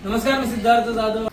नमस्कार, मी सिद्धार्थ जाधव।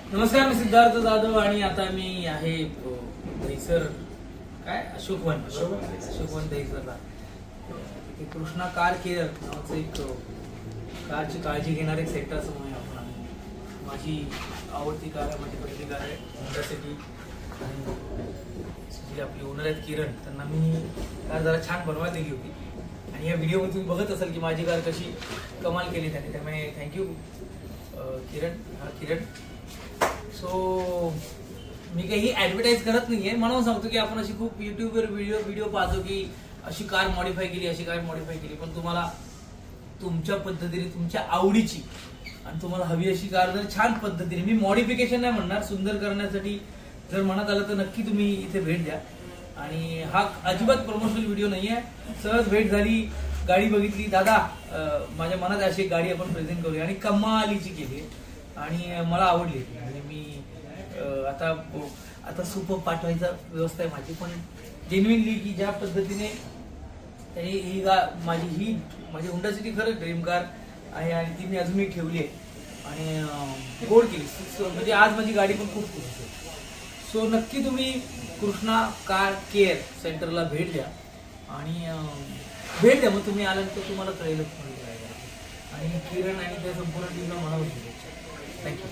नमस्कार, मी सिद्धार्थ जाधव आणि आता मी आहे दहिसर अशोकवन दहिसरला। कृष्णा कार केअर नावाचं एक कारची काळजी घेणारे एक सेक्टर असं म्हणूया आपण। माझी आवडती कार आहे, माझी पहिली कार आहे होंडा सिटी आणि जी आपली ओनर आहेत किरण, त्यांना मी कार जरा छान बनवायला दिली होती आणि या व्हिडिओमध्ये तुम्ही बघत असाल की माझी कार कशी कमाल केली त्यांनी, त्यामुळे थँक्यू किरण। सो मी काही ऍडव्हर्टाईज करत नाहीये, म्हणून सांगतो की आपण अशी खूप युट्यूबवर व्हिडिओ पाहतो की अशी कार मॉडिफाय केली, अशी कार मॉडिफाय केली, पण तुम्हाला तुमच्या पद्धतीने तुमच्या आवडीची आणि तुम्हाला हवी अशी कार जर छान पद्धतीने, मी मॉडिफिकेशन नाही म्हणणार, सुंदर करण्यासाठी जर म्हणत आलं तर नक्की तुम्ही इथे भेट द्या। आणि हा अजिबात प्रमोशनल व्हिडिओ नाहीये, सहज भेट झाली, गाडी बघितली, दादा माझ्या मनात अशी एक गाडी आपण प्रेझेंट करूया आणि कमालीची केली आणि मला आवडली आणि मी आता सुपर पाठवायचा व्यवस्था आहे माझी, पण जेन्युइनली की ज्या पद्धतीने ही माझी होंडा सिटी खरंच ड्रीम कार आहे आणि ती मी अजूनही ठेवली आहे आणि गोड केली, म्हणजे आज माझी गाडी पण खूप खुश आहे। सो नक्की तुम्ही कृष्णा कार केअर सेंटरला भेट द्या आणि मग तुम्ही आल्यानंतर तुम्हाला कळेलच आणि किरण आणि त्या संपूर्ण टीमला म्हणावं थँक्यू।